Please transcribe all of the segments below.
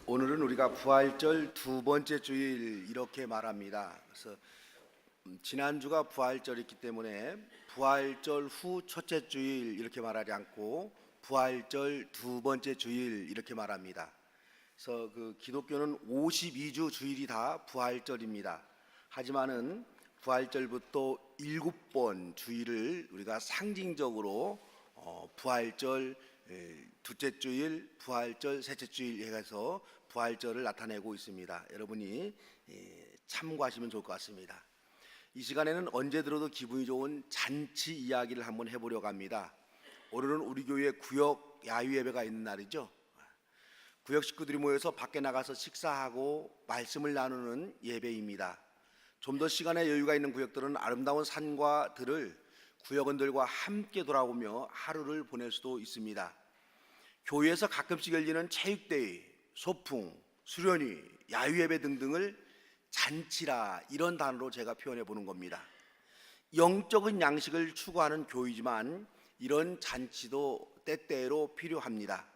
오늘은 우리가 부활절 두 번째 주일 이렇게 말합니다. 그래서 지난주가 부활절이기 때문에 부활절 후 첫째 주일 이렇게 말하지 않고 부활절 두 번째 주일 이렇게 말합니다. 그래서 기독교는 52주 주일이 다 부활절입니다. 하지만은 부활절부터 7번 주일을 우리가 상징적으로 부활절 둘째 주일, 부활절 셋째 주일 해서 부활절을 나타내고 있습니다. 여러분이 참고하시면 좋을 것 같습니다. 이 시간에는 언제 들어도 기분이 좋은 잔치 이야기를 한번 해보려고 합니다. 오늘은 우리 교회 구역 야유 예배가 있는 날이죠. 구역 식구들이 모여서 밖에 나가서 식사하고 말씀을 나누는 예배입니다. 좀 더 시간에 여유가 있는 구역들은 아름다운 산과 들을 구역원들과 함께 돌아오며 하루를 보낼 수도 있습니다. 교회에서 가끔씩 열리는 체육대회, 소풍, 수련회, 야유예배 등등을 잔치라 이런 단어로 제가 표현해 보는 겁니다. 영적인 양식을 추구하는 교회지만 이런 잔치도 때때로 필요합니다.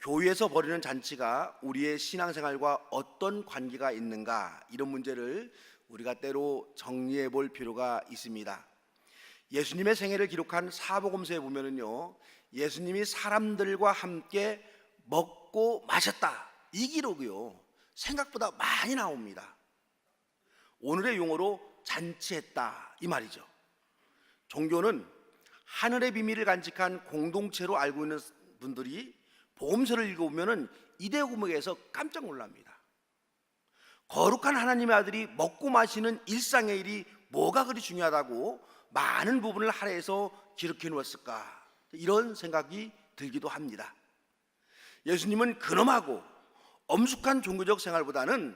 교회에서 벌이는 잔치가 우리의 신앙생활과 어떤 관계가 있는가, 이런 문제를 우리가 때로 정리해 볼 필요가 있습니다. 예수님의 생애를 기록한 사복음서에 보면은요, 예수님이 사람들과 함께 먹고 마셨다, 이 기록이요 생각보다 많이 나옵니다. 오늘의 용어로 잔치했다 이 말이죠. 종교는 하늘의 비밀을 간직한 공동체로 알고 있는 분들이 복음서를 읽어보면은 이 대목에서 깜짝 놀랍니다. 거룩한 하나님의 아들이 먹고 마시는 일상의 일이 뭐가 그리 중요하다고 많은 부분을 할애해서 기록해 놓았을까, 이런 생각이 들기도 합니다. 예수님은 근엄하고 엄숙한 종교적 생활보다는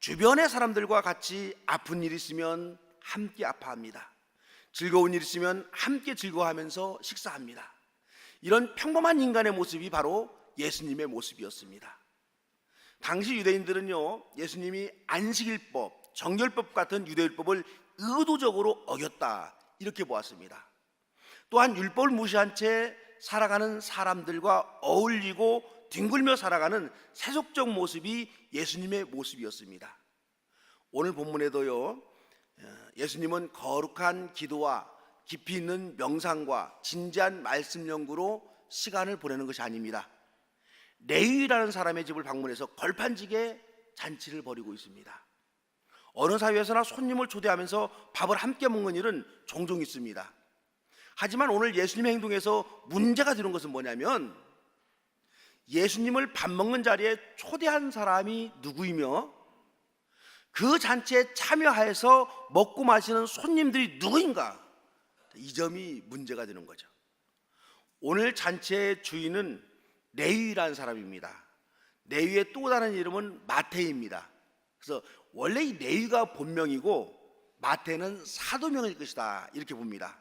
주변의 사람들과 같이 아픈 일 있으면 함께 아파합니다. 즐거운 일 있으면 함께 즐거워하면서 식사합니다. 이런 평범한 인간의 모습이 바로 예수님의 모습이었습니다. 당시 유대인들은요, 예수님이 안식일법, 정결법 같은 유대율법을 의도적으로 어겼다 이렇게 보았습니다. 또한 율법을 무시한 채 살아가는 사람들과 어울리고 뒹굴며 살아가는 세속적 모습이 예수님의 모습이었습니다. 오늘 본문에도요, 예수님은 거룩한 기도와 깊이 있는 명상과 진지한 말씀 연구로 시간을 보내는 것이 아닙니다. 레위라는 사람의 집을 방문해서 걸판지게 잔치를 벌이고 있습니다. 어느 사회에서나 손님을 초대하면서 밥을 함께 먹는 일은 종종 있습니다. 하지만 오늘 예수님의 행동에서 문제가 되는 것은 뭐냐면, 예수님을 밥 먹는 자리에 초대한 사람이 누구이며 그 잔치에 참여해서 먹고 마시는 손님들이 누구인가, 이 점이 문제가 되는 거죠. 오늘 잔치의 주인은 레위라는 사람입니다. 레위의 또 다른 이름은 마태입니다. 그래서 원래 이 레위가 본명이고 마태는 사도명일 것이다 이렇게 봅니다.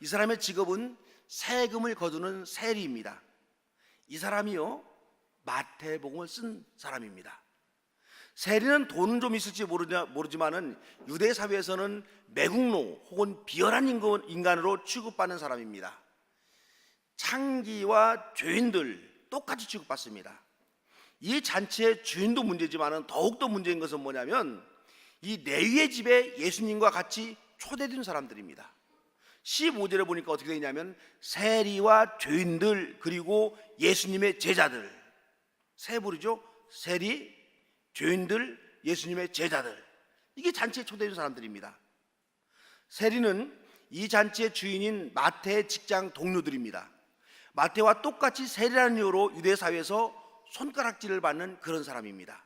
이 사람의 직업은 세금을 거두는 세리입니다. 이 사람이요, 마태복음을 쓴 사람입니다. 세리는 돈은 좀 있을지 모르지만은 유대 사회에서는 매국노 혹은 비열한 인간으로 취급받는 사람입니다. 창기와 죄인들 똑같이 취급받습니다. 이 잔치의 주인도 문제지만은 더욱더 문제인 것은 뭐냐면, 이 레위의 집에 예수님과 같이 초대된 사람들입니다. 15절에 보니까 어떻게 되냐면, 세리와 죄인들 그리고 예수님의 제자들, 세 부류죠. 세리, 죄인들, 예수님의 제자들, 이게 잔치에 초대된 사람들입니다. 세리는 이 잔치의 주인인 마태의 직장 동료들입니다. 마태와 똑같이 세리라는 이유로 유대 사회에서 손가락질을 받는 그런 사람입니다.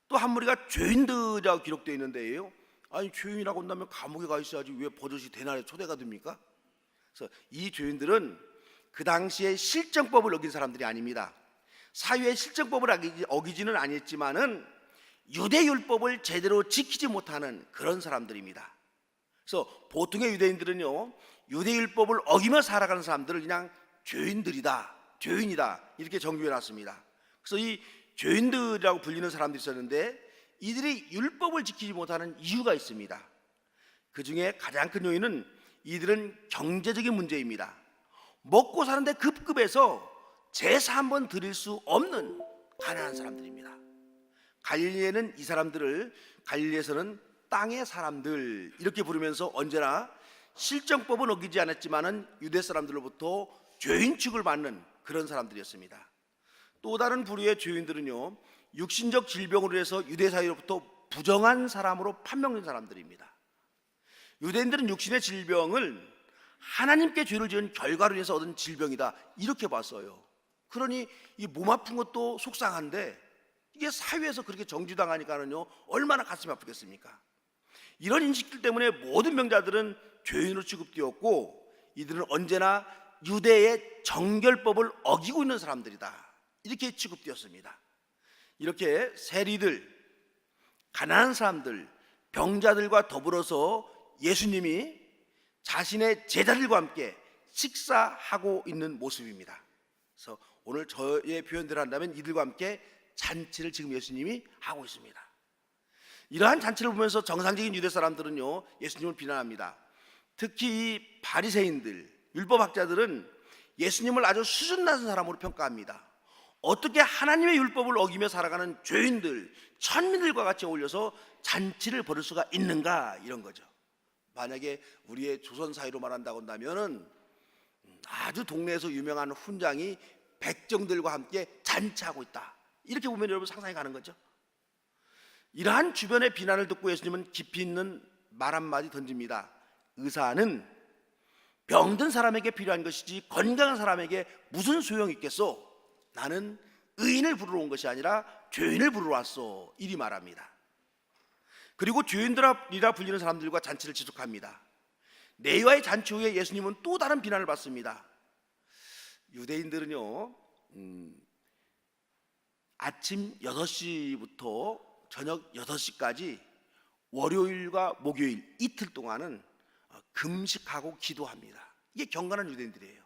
또 한 무리가 죄인들이라고 기록되어 있는데요, 아니 죄인이라고 한다면 감옥에 가 있어야지 왜 버젓이 대낮에 초대가 됩니까? 그래서 이 죄인들은 그 당시에 실정법을 어긴 사람들이 아닙니다. 사회의 실정법을 어기지는 아니었지만은 유대율법을 제대로 지키지 못하는 그런 사람들입니다. 그래서 보통의 유대인들은요, 유대율법을 어기며 살아가는 사람들을 그냥 죄인들이다, 죄인이다 이렇게 정규해 놨습니다. 그래서 이 죄인들이라고 불리는 사람들이 있었는데, 이들이 율법을 지키지 못하는 이유가 있습니다. 그 중에 가장 큰 요인은 이들은 경제적인 문제입니다. 먹고 사는데 급급해서 제사 한번 드릴 수 없는 가난한 사람들입니다. 갈릴리에는 이 사람들을 갈릴리에서는 땅의 사람들 이렇게 부르면서 언제나 실정법은 어기지 않았지만은 유대 사람들로부터 죄인 취급을 받는 그런 사람들이었습니다. 또 다른 부류의 죄인들은요, 육신적 질병으로 해서 유대 사회로부터 부정한 사람으로 판명된 사람들입니다. 유대인들은 육신의 질병을 하나님께 죄를 지은 결과로 해서 얻은 질병이다 이렇게 봤어요. 그러니 이 몸 아픈 것도 속상한데 이게 사회에서 그렇게 정죄당하니까는요 얼마나 가슴이 아프겠습니까? 이런 인식들 때문에 모든 명자들은 죄인으로 취급되었고 이들은 언제나 유대의 정결법을 어기고 있는 사람들이다 이렇게 취급되었습니다. 이렇게 세리들, 가난한 사람들, 병자들과 더불어서 예수님이 자신의 제자들과 함께 식사하고 있는 모습입니다. 그래서 오늘 저의 표현대로 한다면 이들과 함께 잔치를 지금 예수님이 하고 있습니다. 이러한 잔치를 보면서 정상적인 유대 사람들은요 예수님을 비난합니다. 특히 이 바리새인들, 율법학자들은 예수님을 아주 수준 낮은 사람으로 평가합니다. 어떻게 하나님의 율법을 어기며 살아가는 죄인들, 천민들과 같이 어울려서 잔치를 벌일 수가 있는가 이런 거죠. 만약에 우리의 조선 사회로 말한다고 한다면은 아주 동네에서 유명한 훈장이 백정들과 함께 잔치하고 있다 이렇게 보면 여러분 상상이 가는 거죠. 이러한 주변의 비난을 듣고 예수님은 깊이 있는 말 한마디 던집니다. 의사는 병든 사람에게 필요한 것이지 건강한 사람에게 무슨 소용이 있겠소? 나는 의인을 부르러 온 것이 아니라 죄인을 부르러 왔소 이리 말합니다. 그리고 죄인들이라 불리는 사람들과 잔치를 지속합니다. 네와의 잔치 후에 예수님은 또 다른 비난을 받습니다. 유대인들은요 아침 6시부터 저녁 6시까지 월요일과 목요일 이틀 동안은 금식하고 기도합니다. 이게 경건한 유대인들이에요.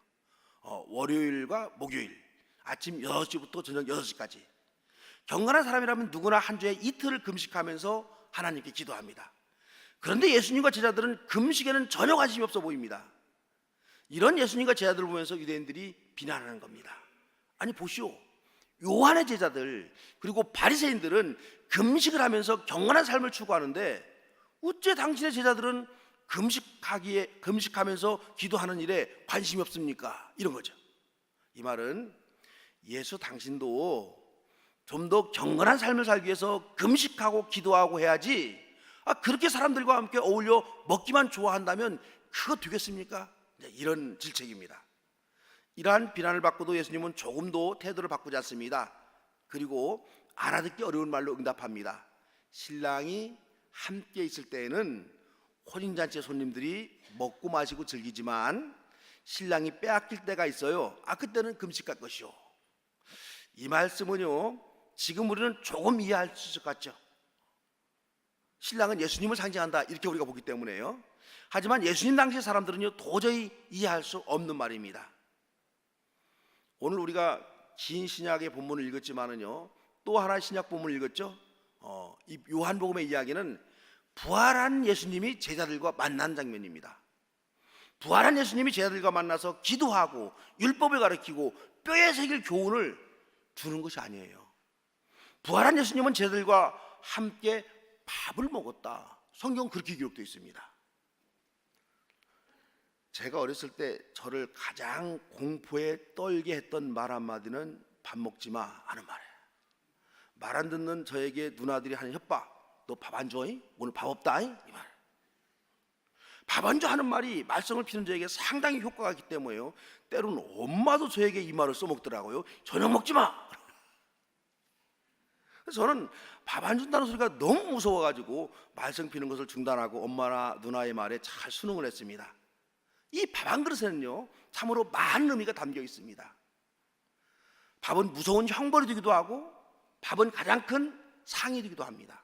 월요일과 목요일 아침 6시부터 저녁 6시까지 경건한 사람이라면 누구나 한 주에 이틀을 금식하면서 하나님께 기도합니다. 그런데 예수님과 제자들은 금식에는 전혀 관심이 없어 보입니다. 이런 예수님과 제자들을 보면서 유대인들이 비난하는 겁니다. 아니 보시오, 요한의 제자들 그리고 바리새인들은 금식을 하면서 경건한 삶을 추구하는데 어째 당신의 제자들은 금식하면서 기도하는 일에 관심이 없습니까? 이런 거죠. 이 말은 예수 당신도 좀 더 경건한 삶을 살기 위해서 금식하고 기도하고 해야지 그렇게 사람들과 함께 어울려 먹기만 좋아한다면 그거 되겠습니까? 이런 질책입니다. 이러한 비난을 받고도 예수님은 조금도 태도를 바꾸지 않습니다. 그리고 알아듣기 어려운 말로 응답합니다. 신랑이 함께 있을 때에는 혼인잔치의 손님들이 먹고 마시고 즐기지만 신랑이 빼앗길 때가 있어요. 그때는 금식할 것이요. 이 말씀은요 지금 우리는 조금 이해할 수 있을 것 같죠. 신랑은 예수님을 상징한다 이렇게 우리가 보기 때문에요. 하지만 예수님 당시 사람들은요 도저히 이해할 수 없는 말입니다. 오늘 우리가 긴 신약의 본문을 읽었지만은요 또 하나 신약 본문을 읽었죠. 이 요한복음의 이야기는 부활한 예수님이 제자들과 만난 장면입니다. 부활한 예수님이 제자들과 만나서 기도하고 율법을 가르치고 뼈에 새길 교훈을 주는 것이 아니에요. 부활한 예수님은 제자들과 함께 밥을 먹었다. 성경은 그렇게 기록되어 있습니다. 제가 어렸을 때 저를 가장 공포에 떨게 했던 말 한마디는 밥 먹지 마 하는 말이에요. 말 안 듣는 저에게 누나들이 하는 협박, 너 밥 안 줘? 오늘 밥 없다? 이 말. 밥 안 줘 하는 말이 말썽을 피는 저에게 상당히 효과가 있기 때문에요. 때로는 엄마도 저에게 이 말을 써먹더라고요. 저녁 먹지 마. 그래서 저는 밥 안 준다는 소리가 너무 무서워가지고 말썽 피는 것을 중단하고 엄마나 누나의 말에 잘 순응을 했습니다. 이 밥 한 그릇에는요 참으로 많은 의미가 담겨 있습니다. 밥은 무서운 형벌이 되기도 하고 밥은 가장 큰 상이 되기도 합니다.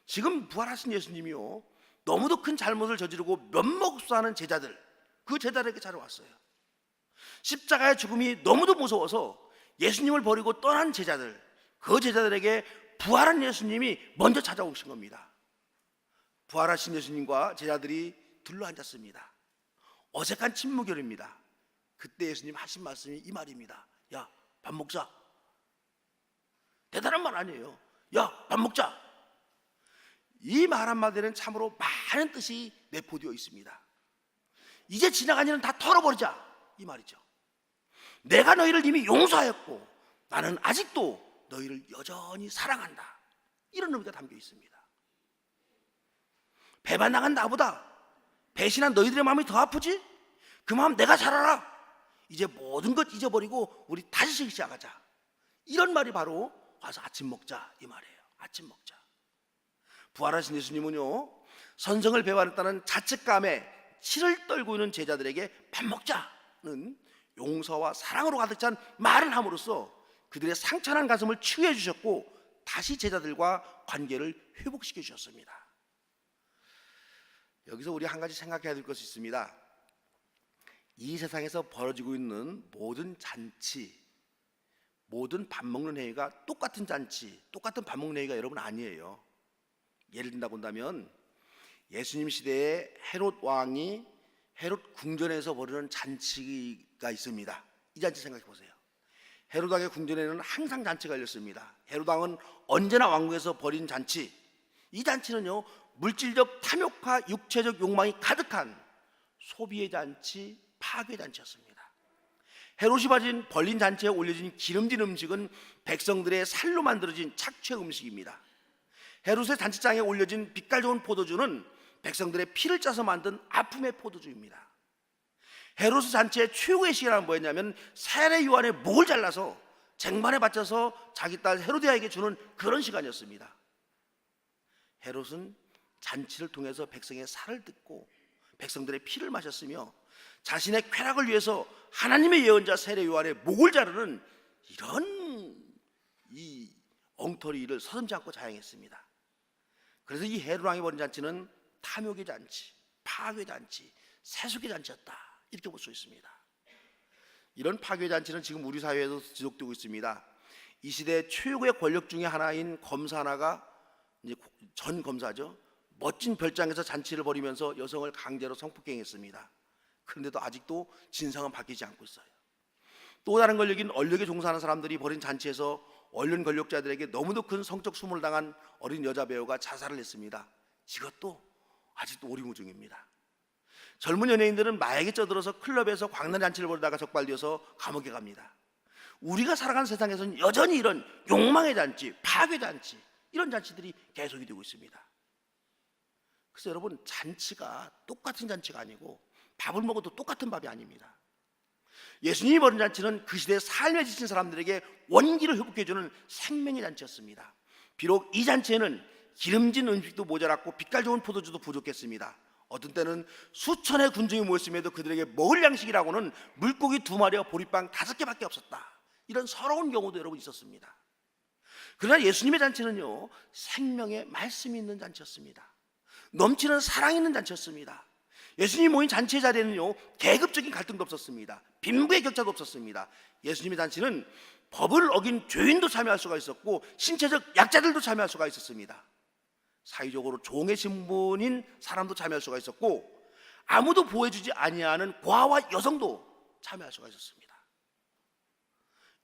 지금 부활하신 예수님이요 너무도 큰 잘못을 저지르고 면목수하는 제자들, 그 제자들에게 찾아왔어요. 십자가의 죽음이 너무도 무서워서 예수님을 버리고 떠난 제자들, 그 제자들에게 부활한 예수님이 먼저 찾아오신 겁니다. 부활하신 예수님과 제자들이 둘러앉았습니다. 어색한 침묵결입니다. 그때 예수님 하신 말씀이 이 말입니다. 야, 밥 먹자. 대단한 말 아니에요. 야, 밥 먹자. 이 말 한마디는 참으로 많은 뜻이 내포되어 있습니다. 이제 지나간 일은 다 털어버리자, 이 말이죠. 내가 너희를 이미 용서하였고 나는 아직도 너희를 여전히 사랑한다, 이런 의미가 담겨 있습니다. 배반당한 나보다 배신한 너희들의 마음이 더 아프지? 그 마음 내가 잘 알아. 이제 모든 것 잊어버리고 우리 다시 시작하자, 이런 말이 바로 와서 아침 먹자, 이 말이에요. 아침 먹자. 부활하신 예수님은요, 선성을 배반했다는 자책감에 치를 떨고 있는 제자들에게 밥 먹자는 용서와 사랑으로 가득 찬 말을 함으로써 그들의 상처난 가슴을 치유해 주셨고 다시 제자들과 관계를 회복시켜 주셨습니다. 여기서 우리 한 가지 생각해야 될 것이 있습니다. 이 세상에서 벌어지고 있는 모든 잔치, 모든 밥 먹는 회의가 똑같은 잔치, 똑같은 밥 먹는 회의가 여러분 아니에요. 예를 든다고 한다면 예수님 시대에 헤롯 왕이 헤롯 궁전에서 벌이는 잔치가 있습니다. 이 잔치 생각해 보세요. 헤롯 왕의 궁전에는 항상 잔치가 열렸습니다. 헤롯 왕은 언제나 왕궁에서 벌인 잔치, 이 잔치는요, 물질적 탐욕과 육체적 욕망이 가득한 소비의 잔치, 파괴의 잔치였습니다. 헤롯이 벌린 잔치에 올려진 기름진 음식은 백성들의 살로 만들어진 착취 음식입니다. 헤롯의 잔치장에 올려진 빛깔 좋은 포도주는 백성들의 피를 짜서 만든 아픔의 포도주입니다. 헤롯의 잔치의 최고의 시간은 뭐였냐면 세례 요한의 목을 잘라서 쟁반에 바쳐서 자기 딸 헤로디아에게 주는 그런 시간이었습니다. 헤롯은 잔치를 통해서 백성의 살을 뜯고 백성들의 피를 마셨으며 자신의 쾌락을 위해서 하나님의 예언자 세례 요한의 목을 자르는 이런 이 엉터리 일을 서슴지 않고 자행했습니다. 그래서 이 헤롯 왕이 벌인 잔치는 탐욕의 잔치, 파괴의 잔치, 세속의 잔치였다, 이렇게 볼 수 있습니다. 이런 파괴의 잔치는 지금 우리 사회에도 지속되고 있습니다. 이 시대 최고의 권력 중에 하나인 검사 하나가, 이제 전 검사죠, 멋진 별장에서 잔치를 벌이면서 여성을 강제로 성폭행했습니다. 그런데도 아직도 진상은 바뀌지 않고 있어요. 또 다른 권력인 권력에 종사하는 사람들이 벌인 잔치에서 언론 권력자들에게 너무도 큰 성적 수모를 당한 어린 여자 배우가 자살을 했습니다. 이것도 아직도 오리무중입니다. 젊은 연예인들은 마약에 쩌들어서 클럽에서 광란 잔치를 벌이다가 적발되어서 감옥에 갑니다. 우리가 살아가는 세상에서는 여전히 이런 욕망의 잔치, 파괴 잔치, 이런 잔치들이 계속이 되고 있습니다. 그래서 여러분, 잔치가 똑같은 잔치가 아니고 밥을 먹어도 똑같은 밥이 아닙니다. 예수님이 벌인 잔치는 그 시대에 삶에 지친 사람들에게 원기를 회복해주는 생명의 잔치였습니다. 비록 이 잔치에는 기름진 음식도 모자랐고 빛깔 좋은 포도주도 부족했습니다. 어떤 때는 수천의 군중이 모였음에도 그들에게 먹을 양식이라고는 물고기 2마리와 보리빵 5개밖에 없었다, 이런 서러운 경우도 여러분 있었습니다. 그러나 예수님의 잔치는요, 생명의 말씀이 있는 잔치였습니다. 넘치는 사랑이 있는 잔치였습니다. 예수님이 모인 잔치의 자리에는요, 계급적인 갈등도 없었습니다. 빈부의 격차도 없었습니다. 예수님의 잔치는 법을 어긴 죄인도 참여할 수가 있었고 신체적 약자들도 참여할 수가 있었습니다. 사회적으로 종의 신분인 사람도 참여할 수가 있었고 아무도 보호해주지 아니하는 고아와 여성도 참여할 수가 있었습니다.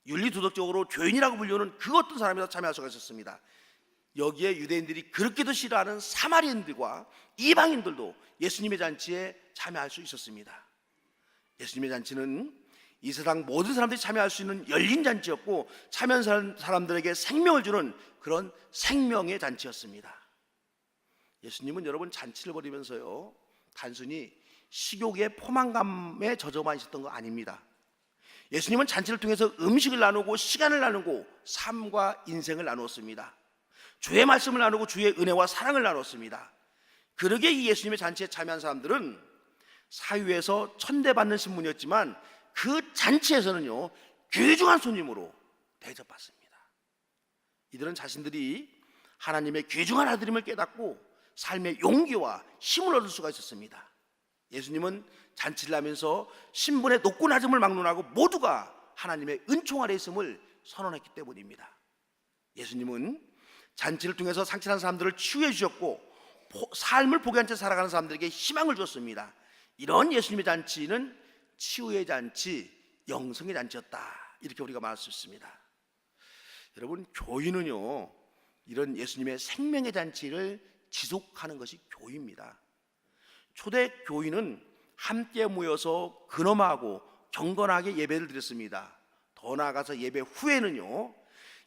윤리도덕적으로 죄인이라고 불리우는 그 어떤 사람이라도 참여할 수가 있었습니다. 여기에 유대인들이 그렇게도 싫어하는 사마리인들과 이방인들도 예수님의 잔치에 참여할 수 있었습니다. 예수님의 잔치는 이 세상 모든 사람들이 참여할 수 있는 열린 잔치였고 참여한 사람들에게 생명을 주는 그런 생명의 잔치였습니다. 예수님은 여러분 잔치를 벌이면서요, 단순히 식욕의 포만감에 젖어만 있었던 거 아닙니다. 예수님은 잔치를 통해서 음식을 나누고 시간을 나누고 삶과 인생을 나누었습니다. 주의 말씀을 나누고 주의 은혜와 사랑을 나눴습니다. 그러기에 이 예수님의 잔치에 참여한 사람들은 사유에서 천대받는 신분이었지만 그 잔치에서는요, 귀중한 손님으로 대접받습니다. 이들은 자신들이 하나님의 귀중한 아들임을 깨닫고 삶의 용기와 힘을 얻을 수가 있었습니다. 예수님은 잔치를 하면서 신분의 높고 낮음을 막론하고 모두가 하나님의 은총 아래 있음을 선언했기 때문입니다. 예수님은 잔치를 통해서 상처난 사람들을 치유해 주셨고 삶을 포기한 채 살아가는 사람들에게 희망을 줬습니다. 이런 예수님의 잔치는 치유의 잔치, 영성의 잔치였다, 이렇게 우리가 말할 수 있습니다. 여러분, 교회는요, 이런 예수님의 생명의 잔치를 지속하는 것이 교회입니다. 초대 교인은 함께 모여서 근엄하고 경건하게 예배를 드렸습니다. 더 나아가서 예배 후에는요,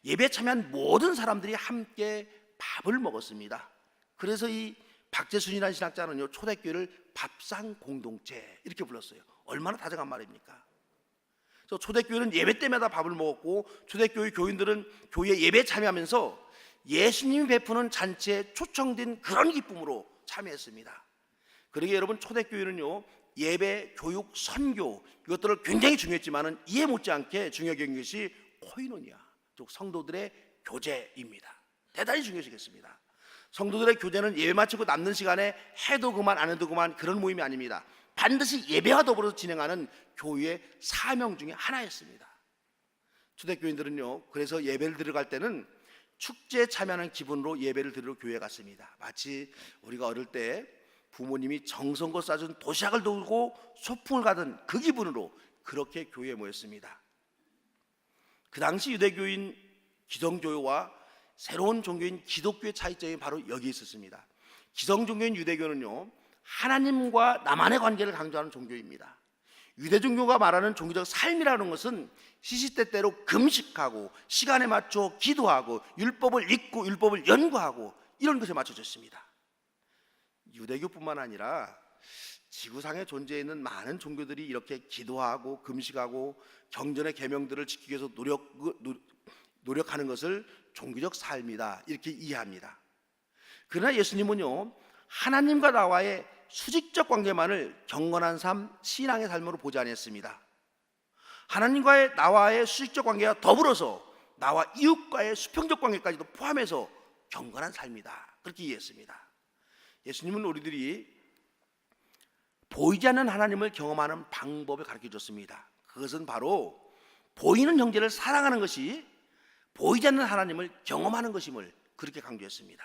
예배 참여한 모든 사람들이 함께 밥을 먹었습니다. 그래서 이 박재순이라는 신학자는요, 초대교회를 밥상 공동체 이렇게 불렀어요. 얼마나 다정한 말입니까? 그래서 초대교회는 예배 때마다 밥을 먹었고, 초대교회 교인들은 교회 예배에 참여하면서 예수님이 베푸는 잔치에 초청된 그런 기쁨으로 참여했습니다. 그러기에 여러분, 초대교회는요, 예배, 교육, 선교 이것들을 굉장히 중요했지만은 이에 못지않게 중요하게 여긴 것이 코이노니아, 즉 성도들의 교제입니다. 대단히 중요하시겠습니다. 성도들의 교제는 예배 마치고 남는 시간에 해도 그만 안 해도 그만 그런 모임이 아닙니다. 반드시 예배와 더불어서 진행하는 교회의 사명 중에 하나였습니다. 초대교인들은요, 그래서 예배를 드려갈 때는 축제에 참여하는 기분으로 예배를 드리러 교회에 갔습니다. 마치 우리가 어릴 때 부모님이 정성껏 싸준 도시락을 들고 소풍을 가던 그 기분으로 그렇게 교회에 모였습니다. 그 당시 유대교인 기성교회와 새로운 종교인 기독교의 차이점이 바로 여기에 있었습니다. 기성종교인 유대교는요, 하나님과 나만의 관계를 강조하는 종교입니다. 유대 종교가 말하는 종교적 삶이라는 것은 시시때때로 금식하고 시간에 맞춰 기도하고 율법을 읽고 율법을 연구하고 이런 것에 맞춰졌습니다. 유대교뿐만 아니라 지구상에 존재해 있는 많은 종교들이 이렇게 기도하고 금식하고 경전의 계명들을 지키기 위해서 노력하는 것을 종교적 삶이다 이렇게 이해합니다. 그러나 예수님은요, 하나님과 나와의 수직적 관계만을 경건한 삶, 신앙의 삶으로 보지 않았습니다. 하나님과의 나와의 수직적 관계와 더불어서 나와 이웃과의 수평적 관계까지도 포함해서 경건한 삶이다 그렇게 이해했습니다. 예수님은 우리들이 보이지 않는 하나님을 경험하는 방법을 가르쳐 줬습니다. 그것은 바로 보이는 형제를 사랑하는 것이 보이지 않는 하나님을 경험하는 것임을 그렇게 강조했습니다.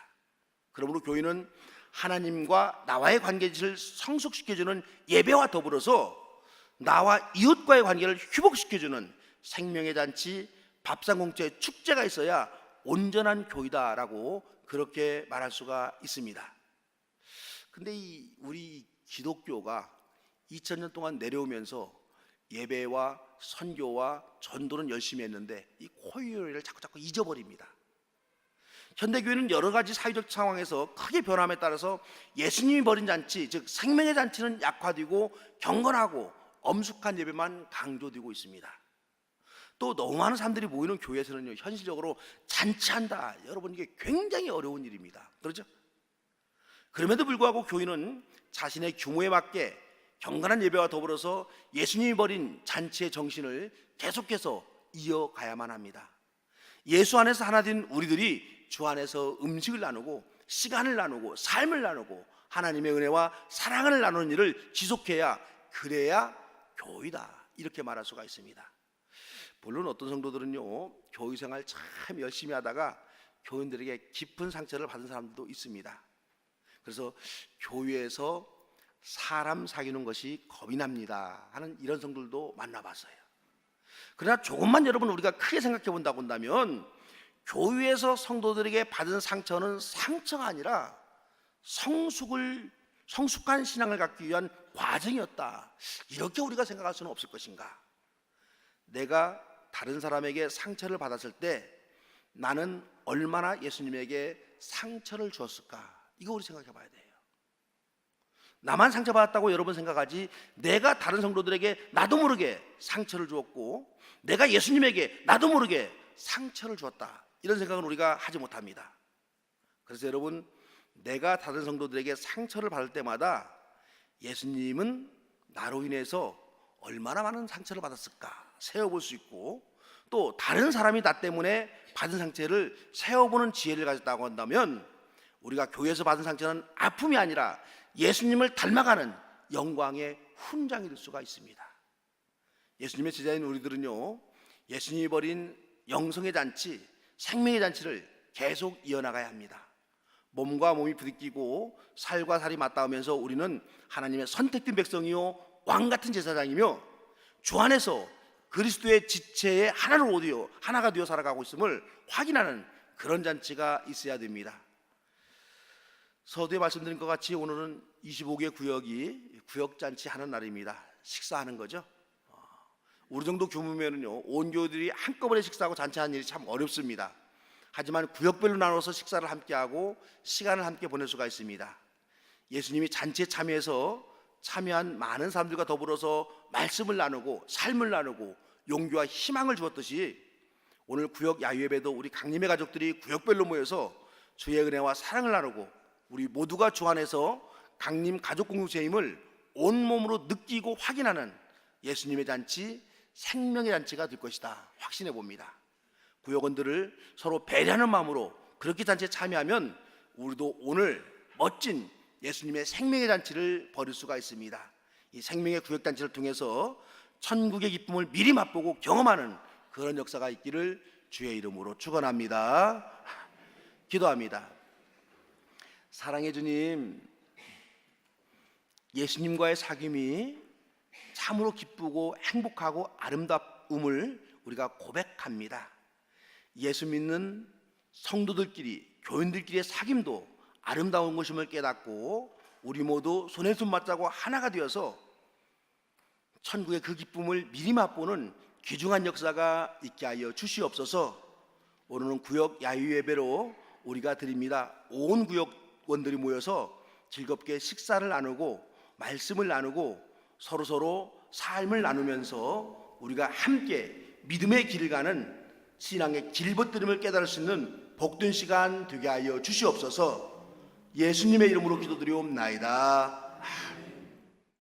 그러므로 교회는 하나님과 나와의 관계를 성숙시켜주는 예배와 더불어서 나와 이웃과의 관계를 회복시켜주는 생명의 잔치, 밥상공채 축제가 있어야 온전한 교회다라고 그렇게 말할 수가 있습니다. 근데 우리 기독교가 2000년 동안 내려오면서 예배와 선교와 전도는 열심히 했는데 이 코이노니아를 자꾸 잊어버립니다. 현대교회는 여러 가지 사회적 상황에서 크게 변함에 따라서 예수님이 벌인 잔치, 즉 생명의 잔치는 약화되고 경건하고 엄숙한 예배만 강조되고 있습니다. 또 너무 많은 사람들이 모이는 교회에서는요, 현실적으로 잔치한다, 여러분 이게 굉장히 어려운 일입니다. 그렇죠? 그럼에도 불구하고 교회는 자신의 규모에 맞게 경건한 예배와 더불어서 예수님이 벌인 잔치의 정신을 계속해서 이어가야만 합니다. 예수 안에서 하나 된 우리들이 주 안에서 음식을 나누고 시간을 나누고 삶을 나누고 하나님의 은혜와 사랑을 나누는 일을 지속해야, 그래야 교회다 이렇게 말할 수가 있습니다. 물론 어떤 성도들은요, 교회 생활 참 열심히 하다가 교인들에게 깊은 상처를 받은 사람들도 있습니다. 그래서 교회에서 사람 사귀는 것이 겁이 납니다 하는 이런 성도들도 만나봤어요. 그러나 조금만 여러분 우리가 크게 생각해 본다고 한다면, 교회에서 성도들에게 받은 상처는 상처가 아니라 성숙한 신앙을 갖기 위한 과정이었다, 이렇게 우리가 생각할 수는 없을 것인가. 내가 다른 사람에게 상처를 받았을 때 나는 얼마나 예수님에게 상처를 주었을까, 이거 우리 생각해 봐야 돼요. 나만 상처받았다고 여러분 생각하지, 내가 다른 성도들에게 나도 모르게 상처를 주었고 내가 예수님에게 나도 모르게 상처를 주었다, 이런 생각은 우리가 하지 못합니다. 그래서 여러분, 내가 다른 성도들에게 상처를 받을 때마다 예수님은 나로 인해서 얼마나 많은 상처를 받았을까 세어볼 수 있고, 또 다른 사람이 나 때문에 받은 상처를 세어보는 지혜를 가졌다고 한다면, 우리가 교회에서 받은 상처는 아픔이 아니라 예수님을 닮아가는 영광의 훈장이 될 수가 있습니다. 예수님의 제자인 우리들은요, 예수님이 벌인 영성의 잔치, 생명의 잔치를 계속 이어나가야 합니다. 몸과 몸이 부딪히고 살과 살이 맞닿으면서 우리는 하나님의 선택된 백성이요 왕같은 제사장이며 주 안에서 그리스도의 지체의 하나가 되어 살아가고 있음을 확인하는 그런 잔치가 있어야 됩니다. 서두에 말씀드린 것 같이 오늘은 25개 구역이 구역잔치 하는 날입니다. 식사하는 거죠. 우리 정도 규모면은요, 온 교회들이 한꺼번에 식사하고 잔치하는 일이 참 어렵습니다. 하지만 구역별로 나눠서 식사를 함께하고 시간을 함께 보낼 수가 있습니다. 예수님이 잔치에 참여한 많은 사람들과 더불어서 말씀을 나누고 삶을 나누고 용기와 희망을 주었듯이 오늘 구역 야유예배도 우리 강림의 가족들이 구역별로 모여서 주의 은혜와 사랑을 나누고 우리 모두가 주 안에서 강림 가족 공동체임을 온몸으로 느끼고 확인하는 예수님의 잔치, 생명의 잔치가 될 것이다 확신해 봅니다. 구역원들을 서로 배려하는 마음으로 그렇게 잔치에 참여하면 우리도 오늘 멋진 예수님의 생명의 잔치를 벌일 수가 있습니다. 이 생명의 구역잔치를 통해서 천국의 기쁨을 미리 맛보고 경험하는 그런 역사가 있기를 주의 이름으로 축원합니다. 기도합니다. 사랑의 주님, 예수님과의 사귐이 참으로 기쁘고 행복하고 아름다움을 우리가 고백합니다. 예수 믿는 성도들끼리, 교인들끼리의 사귐도 아름다운 것임을 깨닫고 우리 모두 손에 손 맞잡고 하나가 되어서 천국의 그 기쁨을 미리 맛보는 귀중한 역사가 있게 하여 주시옵소서. 오늘은 구역 야유예배로 우리가 드립니다. 온 구역원들이 모여서 즐겁게 식사를 나누고 말씀을 나누고 서로서로 삶을 나누면서 우리가 함께 믿음의 길을 가는 신앙의 길벗드림을 깨달을 수 있는 복된 시간 되게 하여 주시옵소서. 예수님의 이름으로 기도드리옵나이다.